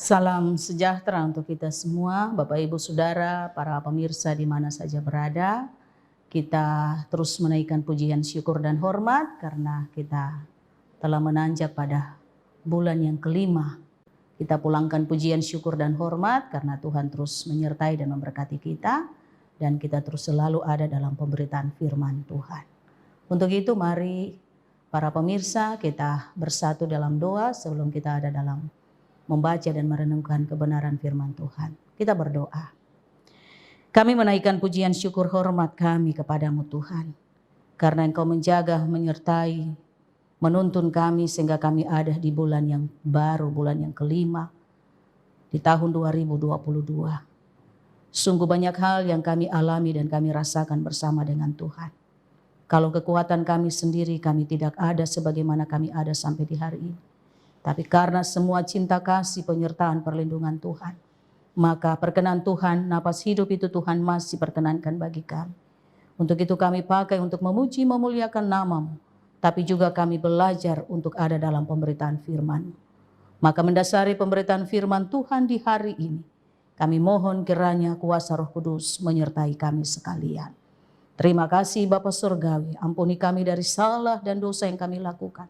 Salam sejahtera untuk kita semua, Bapak Ibu Saudara, para pemirsa di mana saja berada. Kita terus menaikkan pujian syukur dan hormat karena kita telah menanjak pada bulan yang kelima. Kita pulangkan pujian syukur dan hormat karena Tuhan terus menyertai dan memberkati kita. Dan kita terus selalu ada dalam pemberitaan firman Tuhan. Untuk itu mari para pemirsa kita bersatu dalam doa sebelum kita ada dalam membaca dan merenungkan kebenaran firman Tuhan. Kita berdoa. Kami menaikkan pujian syukur hormat kami kepadamu Tuhan. Karena Engkau menjaga, menyertai, menuntun kami sehingga kami ada di bulan yang baru, bulan yang kelima di tahun 2022. Sungguh banyak hal yang kami alami dan kami rasakan bersama dengan Tuhan. Kalau kekuatan kami sendiri kami tidak ada sebagaimana kami ada sampai di hari ini. Tapi karena semua cinta kasih penyertaan perlindungan Tuhan, maka perkenan Tuhan, napas hidup itu Tuhan masih perkenankan bagi kami. Untuk itu kami pakai untuk memuji memuliakan nama-Mu, tapi juga kami belajar untuk ada dalam pemberitaan firman. Maka mendasari pemberitaan firman Tuhan di hari ini, kami mohon kiranya kuasa Roh Kudus menyertai kami sekalian. Terima kasih Bapa Surgawi, ampuni kami dari salah dan dosa yang kami lakukan.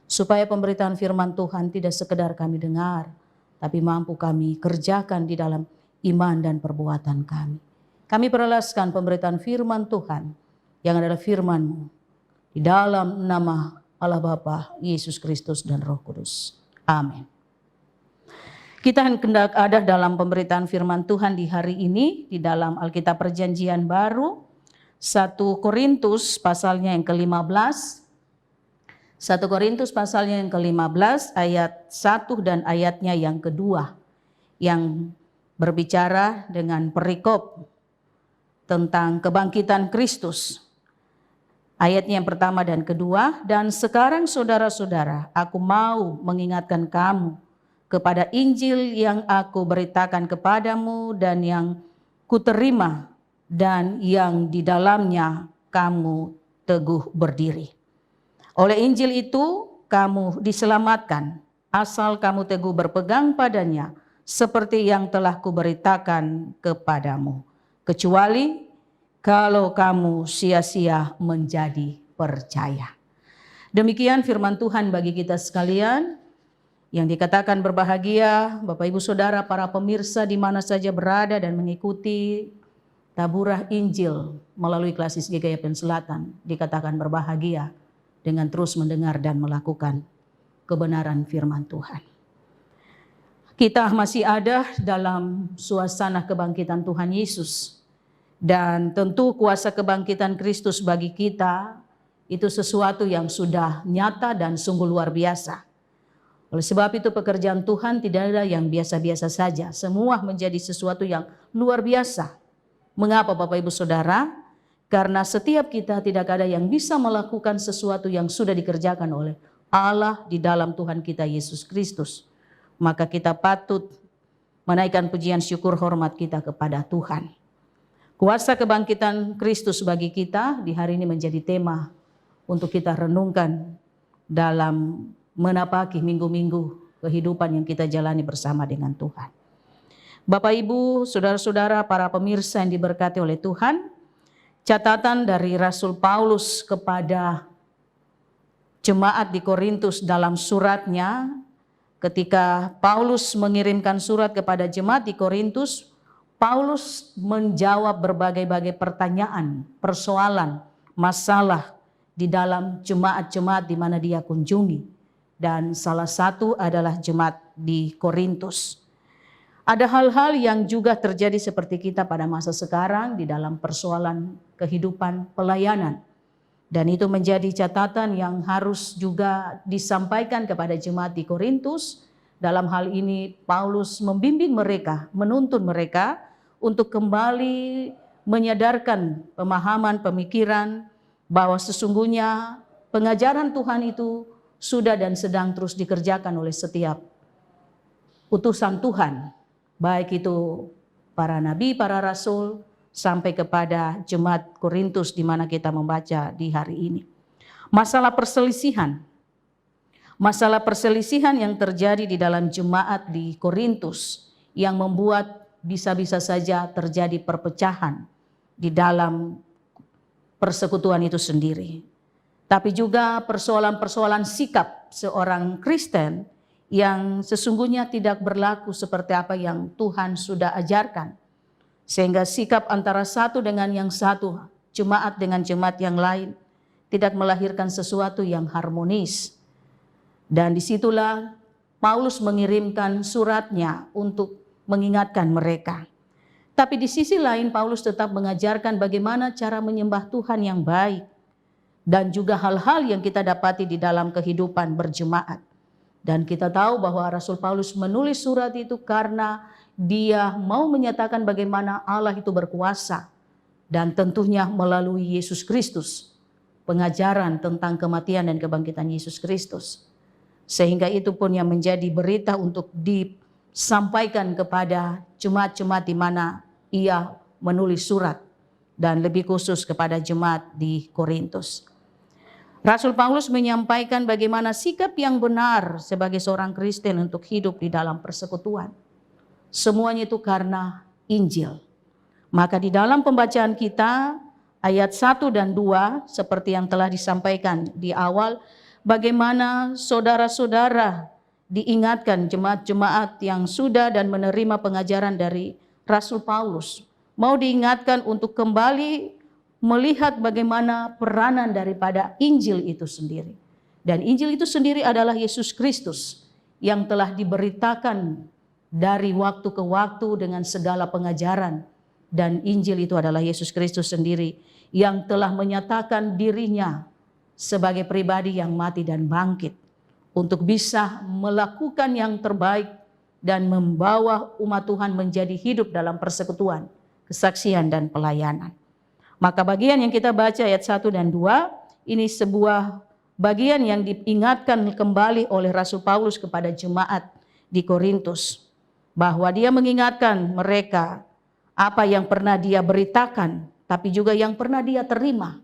Supaya pemberitaan firman Tuhan tidak sekedar kami dengar, tapi mampu kami kerjakan di dalam iman dan perbuatan kami. Kami perlaskan pemberitaan firman Tuhan yang adalah firman-Mu di dalam nama Allah Bapa, Yesus Kristus dan Roh Kudus. Amin. Kita hendak ada dalam pemberitaan firman Tuhan di hari ini di dalam Alkitab Perjanjian Baru 1 Korintus pasalnya yang ke-15. 1 Korintus pasalnya yang ke-15 ayat 1 dan ayatnya yang kedua yang berbicara dengan perikop tentang kebangkitan Kristus. Ayatnya yang pertama dan kedua, dan sekarang saudara-saudara, aku mau mengingatkan kamu kepada Injil yang aku beritakan kepadamu dan yang kuterima dan yang di dalamnya kamu teguh berdiri. Oleh Injil itu kamu diselamatkan, asal kamu teguh berpegang padanya, seperti yang telah kuberitakan kepadamu. Kecuali kalau kamu sia-sia menjadi percaya. Demikian firman Tuhan bagi kita sekalian, yang dikatakan berbahagia Bapak Ibu Saudara para pemirsa di mana saja berada dan mengikuti taburah Injil melalui Klasis GKIPN Selatan, dikatakan berbahagia dengan terus mendengar dan melakukan kebenaran firman Tuhan. Kita masih ada dalam suasana kebangkitan Tuhan Yesus. Dan tentu kuasa kebangkitan Kristus bagi kita itu sesuatu yang sudah nyata dan sungguh luar biasa. Oleh sebab itu pekerjaan Tuhan tidak ada yang biasa-biasa saja. Semua menjadi sesuatu yang luar biasa. Mengapa Bapak Ibu Saudara? Karena setiap kita tidak ada yang bisa melakukan sesuatu yang sudah dikerjakan oleh Allah di dalam Tuhan kita Yesus Kristus. Maka kita patut menaikkan pujian syukur hormat kita kepada Tuhan. Kuasa kebangkitan Kristus bagi kita di hari ini menjadi tema untuk kita renungkan dalam menapaki minggu-minggu kehidupan yang kita jalani bersama dengan Tuhan. Bapak Ibu, saudara-saudara, para pemirsa yang diberkati oleh Tuhan, catatan dari Rasul Paulus kepada jemaat di Korintus dalam suratnya, ketika Paulus mengirimkan surat kepada jemaat di Korintus, Paulus menjawab berbagai-bagai pertanyaan, persoalan, masalah di dalam jemaat-jemaat di mana dia kunjungi. Dan salah satu adalah jemaat di Korintus. Ada hal-hal yang juga terjadi seperti kita pada masa sekarang di dalam persoalan kehidupan pelayanan. Dan itu menjadi catatan yang harus juga disampaikan kepada jemaat di Korintus. Dalam hal ini Paulus membimbing mereka, menuntun mereka untuk kembali menyadarkan pemahaman, pemikiran bahwa sesungguhnya pengajaran Tuhan itu sudah dan sedang terus dikerjakan oleh setiap utusan Tuhan. Baik itu para nabi, para rasul, sampai kepada jemaat Korintus di mana kita membaca di hari ini. Masalah perselisihan, Masalah perselisihan yang terjadi di dalam jemaat di Korintus yang membuat bisa-bisa saja terjadi perpecahan di dalam persekutuan itu sendiri. Tapi juga persoalan-persoalan sikap seorang Kristen yang sesungguhnya tidak berlaku seperti apa yang Tuhan sudah ajarkan. Sehingga sikap antara satu dengan yang satu, jemaat dengan jemaat yang lain, tidak melahirkan sesuatu yang harmonis. Dan disitulah Paulus mengirimkan suratnya untuk mengingatkan mereka. Tapi di sisi lain Paulus tetap mengajarkan bagaimana cara menyembah Tuhan yang baik. Dan juga hal-hal yang kita dapati di dalam kehidupan berjemaat. Dan kita tahu bahwa Rasul Paulus menulis surat itu karena dia mau menyatakan bagaimana Allah itu berkuasa. Dan tentunya melalui Yesus Kristus. Pengajaran tentang kematian dan kebangkitan Yesus Kristus. Sehingga itu pun yang menjadi berita untuk disampaikan kepada jemaat-jemaat di mana ia menulis surat. Dan lebih khusus kepada jemaat di Korintus. Rasul Paulus menyampaikan bagaimana sikap yang benar sebagai seorang Kristen untuk hidup di dalam persekutuan. Semuanya itu karena Injil. Maka di dalam pembacaan kita ayat 1 dan 2 seperti yang telah disampaikan di awal, bagaimana saudara-saudara diingatkan jemaat-jemaat yang sudah dan menerima pengajaran dari Rasul Paulus. Mau diingatkan untuk kembali melihat bagaimana peranan daripada Injil itu sendiri. Dan Injil itu sendiri adalah Yesus Kristus yang telah diberitakan dari waktu ke waktu dengan segala pengajaran. Dan Injil itu adalah Yesus Kristus sendiri yang telah menyatakan dirinya sebagai pribadi yang mati dan bangkit untuk bisa melakukan yang terbaik dan membawa umat Tuhan menjadi hidup dalam persekutuan, kesaksian dan pelayanan. Maka bagian yang kita baca ayat 1 dan 2 ini sebuah bagian yang diingatkan kembali oleh Rasul Paulus kepada jemaat di Korintus. Bahwa dia mengingatkan mereka apa yang pernah dia beritakan, tapi juga yang pernah dia terima.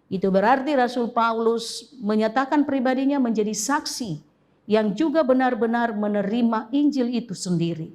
Itu berarti Rasul Paulus menyatakan pribadinya menjadi saksi yang juga benar-benar menerima Injil itu sendiri.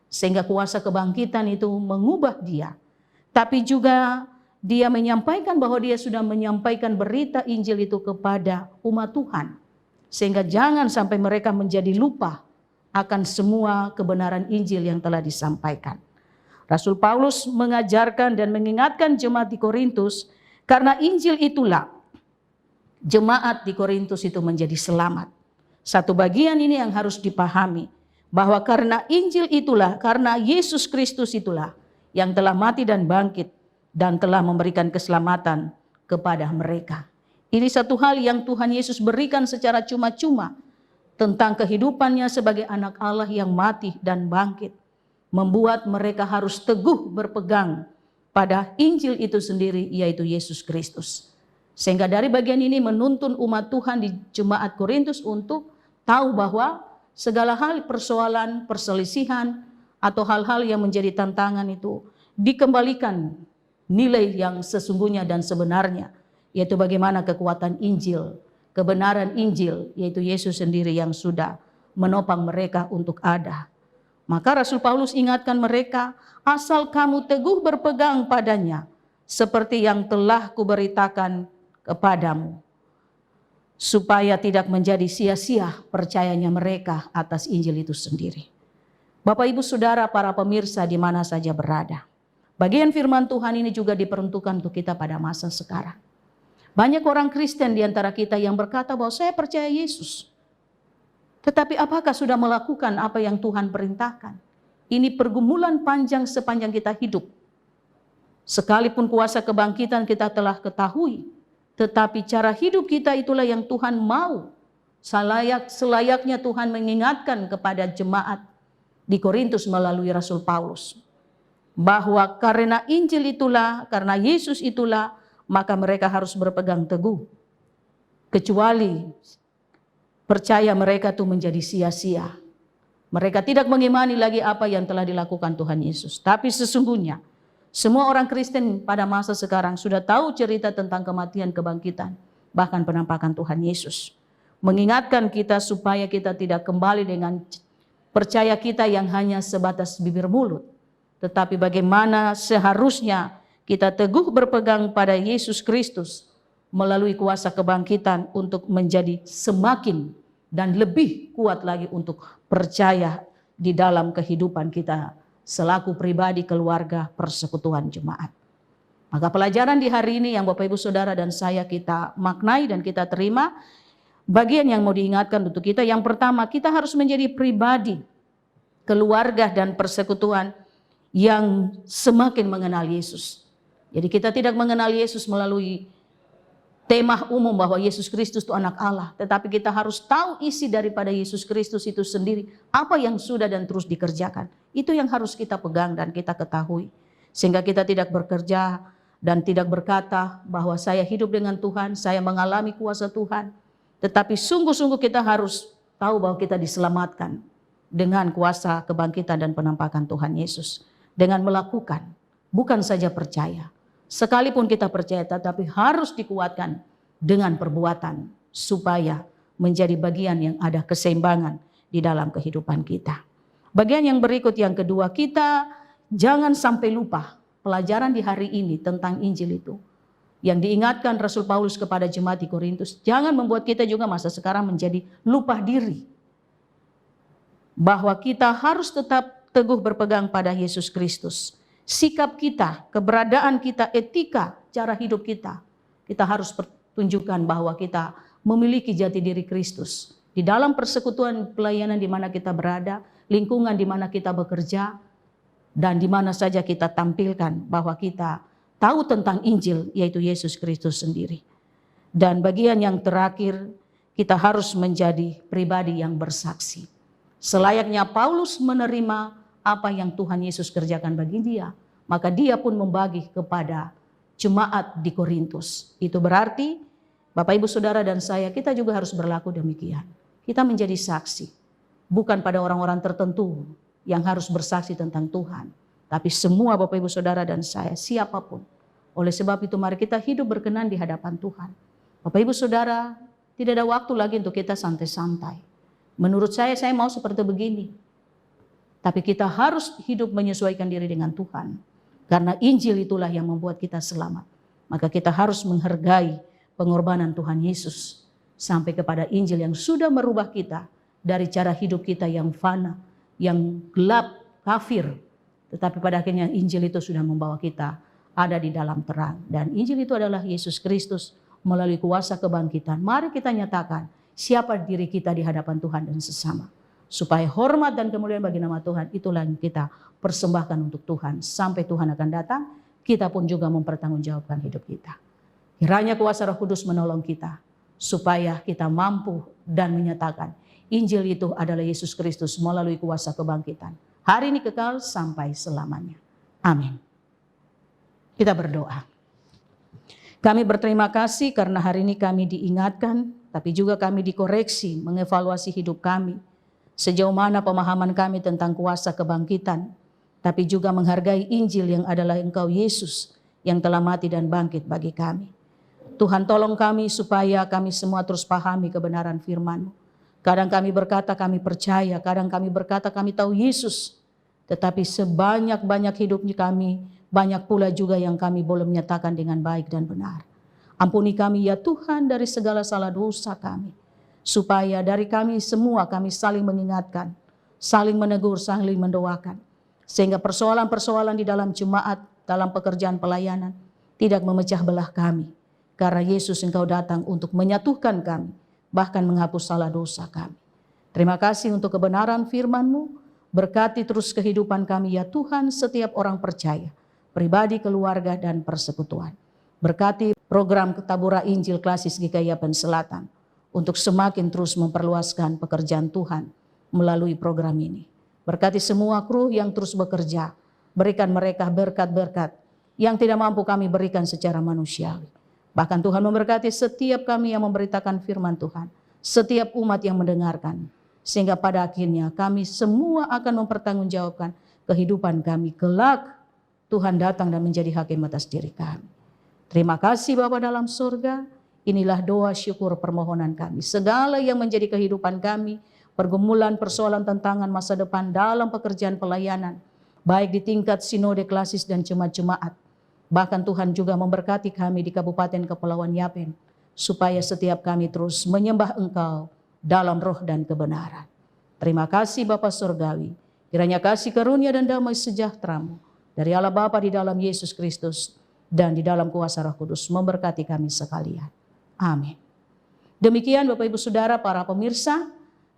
Sehingga kuasa kebangkitan itu mengubah dia. Tapi juga dia menyampaikan bahwa dia sudah menyampaikan berita Injil itu kepada umat Tuhan. Sehingga jangan sampai mereka menjadi lupa akan semua kebenaran Injil yang telah disampaikan. Rasul Paulus mengajarkan dan mengingatkan jemaat di Korintus, karena Injil itulah jemaat di Korintus itu menjadi selamat. Satu bagian ini yang harus dipahami, bahwa karena Injil itulah, karena Yesus Kristus itulah yang telah mati dan bangkit dan telah memberikan keselamatan kepada mereka. Ini satu hal yang Tuhan Yesus berikan secara cuma-cuma tentang kehidupannya sebagai anak Allah yang mati dan bangkit. Membuat mereka harus teguh berpegang pada Injil itu sendiri, yaitu Yesus Kristus. Sehingga dari bagian ini menuntun umat Tuhan di jemaat Korintus untuk tahu bahwa segala hal persoalan, perselisihan, atau hal-hal yang menjadi tantangan itu dikembalikan nilai yang sesungguhnya dan sebenarnya, yaitu bagaimana kekuatan Injil, kebenaran Injil, yaitu Yesus sendiri yang sudah menopang mereka untuk ada. Maka Rasul Paulus ingatkan mereka, asal kamu teguh berpegang padanya, seperti yang telah kuberitakan kepadamu, supaya tidak menjadi sia-sia percayanya mereka atas Injil itu sendiri. Bapak Ibu Saudara, para pemirsa di mana saja berada, bagian firman Tuhan ini juga diperuntukkan untuk kita pada masa sekarang. Banyak orang Kristen di antara kita yang berkata bahwa saya percaya Yesus. Tetapi apakah sudah melakukan apa yang Tuhan perintahkan? Ini pergumulan panjang sepanjang kita hidup. Sekalipun kuasa kebangkitan kita telah ketahui, tetapi cara hidup kita itulah yang Tuhan mau. Selayaknya Tuhan mengingatkan kepada jemaat di Korintus melalui Rasul Paulus. Bahwa karena Injil itulah, karena Yesus itulah, maka mereka harus berpegang teguh. Kecuali percaya mereka itu menjadi sia-sia. Mereka tidak mengimani lagi apa yang telah dilakukan Tuhan Yesus. Tapi sesungguhnya semua orang Kristen pada masa sekarang sudah tahu cerita tentang kematian, kebangkitan, bahkan penampakan Tuhan Yesus. mengingatkan kita supaya kita tidak kembali dengan percaya kita yang hanya sebatas bibir mulut, tetapi bagaimana seharusnya kita teguh berpegang pada Yesus Kristus melalui kuasa kebangkitan untuk menjadi semakin dan lebih kuat lagi untuk percaya di dalam kehidupan kita selaku pribadi, keluarga, persekutuan jemaat. Maka pelajaran di hari ini yang Bapak Ibu Saudara dan saya kita maknai dan kita terima, bagian yang mau diingatkan untuk kita, yang pertama kita harus menjadi pribadi, keluarga dan persekutuan yang semakin mengenal Yesus. Jadi kita tidak mengenal Yesus melalui tema umum bahwa Yesus Kristus itu anak Allah, tetapi kita harus tahu isi daripada Yesus Kristus itu sendiri, apa yang sudah dan terus dikerjakan. Itu yang harus kita pegang dan kita ketahui, sehingga kita tidak bekerja dan tidak berkata bahwa saya hidup dengan Tuhan, saya mengalami kuasa Tuhan, tetapi sungguh-sungguh kita harus tahu bahwa kita diselamatkan dengan kuasa kebangkitan dan penampakan Tuhan Yesus, dengan melakukan, bukan saja percaya. Sekalipun kita percaya, tetapi harus dikuatkan dengan perbuatan supaya menjadi bagian yang ada keseimbangan di dalam kehidupan kita. Bagian yang berikut yang kedua, kita jangan sampai lupa pelajaran di hari ini tentang Injil itu. Yang diingatkan Rasul Paulus kepada jemaat di Korintus, jangan membuat kita juga masa sekarang menjadi lupa diri. Bahwa kita harus tetap teguh berpegang pada Yesus Kristus. Sikap kita, keberadaan kita, etika, cara hidup kita. Kita harus tunjukkan bahwa kita memiliki jati diri Kristus. Di dalam persekutuan pelayanan di mana kita berada, lingkungan di mana kita bekerja, dan di mana saja kita tampilkan bahwa kita tahu tentang Injil, yaitu Yesus Kristus sendiri. Dan bagian yang terakhir, kita harus menjadi pribadi yang bersaksi. Selayaknya Paulus menerima apa yang Tuhan Yesus kerjakan bagi dia, maka dia pun membagi kepada jemaat di Korintus. Itu berarti Bapak Ibu Saudara dan saya, kita juga harus berlaku demikian. Kita menjadi saksi, bukan pada orang-orang tertentu yang harus bersaksi tentang Tuhan, tapi semua Bapak Ibu Saudara dan saya, siapapun. Oleh sebab itu mari kita hidup berkenan di hadapan Tuhan. Bapak Ibu Saudara, tidak ada waktu lagi untuk kita santai-santai. Menurut saya mau seperti begini. Tapi kita harus hidup menyesuaikan diri dengan Tuhan. Karena Injil itulah yang membuat kita selamat. Maka kita harus menghargai pengorbanan Tuhan Yesus. Sampai kepada Injil yang sudah merubah kita dari cara hidup kita yang fana, yang gelap, kafir. Tetapi pada akhirnya Injil itu sudah membawa kita ada di dalam terang. Dan Injil itu adalah Yesus Kristus melalui kuasa kebangkitan. Mari kita nyatakan siapa diri kita di hadapan Tuhan dan sesama. Supaya hormat dan kemuliaan bagi nama Tuhan, itulah yang kita persembahkan untuk Tuhan. Sampai Tuhan akan datang, kita pun juga mempertanggungjawabkan hidup kita. Kiranya kuasa Roh Kudus menolong kita, supaya kita mampu dan menyatakan Injil itu adalah Yesus Kristus melalui kuasa kebangkitan. Hari ini kekal sampai selamanya. Amin. Kita berdoa. Kami berterima kasih karena hari ini kami diingatkan, tapi juga kami dikoreksi, mengevaluasi hidup kami. Sejauh mana pemahaman kami tentang kuasa kebangkitan, tapi juga menghargai Injil yang adalah Engkau Yesus yang telah mati dan bangkit bagi kami. Tuhan tolong kami supaya kami semua terus pahami kebenaran firman-Mu. Kadang kami berkata kami percaya, kadang kami berkata kami tahu Yesus. Tetapi sebanyak-banyak hidupnya kami, banyak pula juga yang kami belum menyatakan dengan baik dan benar. Ampuni kami ya Tuhan dari segala salah dosa kami. Supaya dari kami semua kami saling mengingatkan, saling menegur, saling mendoakan. Sehingga persoalan-persoalan di dalam jemaat, dalam pekerjaan pelayanan tidak memecah belah kami. Karena Yesus Engkau datang untuk menyatukan kami, bahkan menghapus salah dosa kami. Terima kasih untuk kebenaran firman-Mu. Berkati terus kehidupan kami ya Tuhan, setiap orang percaya, pribadi, keluarga, dan persekutuan. Berkati program Tabura Injil Klasis GKI Selatan untuk semakin terus memperluaskan pekerjaan Tuhan melalui program ini. Berkati semua kru yang terus bekerja, berikan mereka berkat-berkat yang tidak mampu kami berikan secara manusiawi. Bahkan Tuhan memberkati setiap kami yang memberitakan firman Tuhan, setiap umat yang mendengarkan, sehingga pada akhirnya kami semua akan mempertanggungjawabkan kehidupan kami kelak Tuhan datang dan menjadi hakim atas diri kami. Terima kasih Bapa dalam surga, Inilah doa syukur permohonan kami. Segala yang menjadi kehidupan kami, pergumulan, persoalan, tantangan masa depan dalam pekerjaan pelayanan, baik di tingkat sinode klasis dan jemaat-jemaat. Bahkan Tuhan juga memberkati kami di Kabupaten Kepulauan Yapen, supaya setiap kami terus menyembah Engkau dalam roh dan kebenaran. Terima kasih Bapa Surgawi. Kiranya kasih karunia dan damai sejahtera-Mu dari Allah Bapa di dalam Yesus Kristus dan di dalam kuasa Roh Kudus memberkati kami sekalian. Amin. Demikian Bapak Ibu Saudara para pemirsa,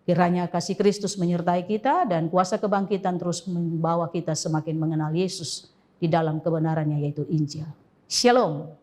kiranya kasih Kristus menyertai kita dan kuasa kebangkitan terus membawa kita semakin mengenal Yesus di dalam kebenarannya yaitu Injil. Shalom.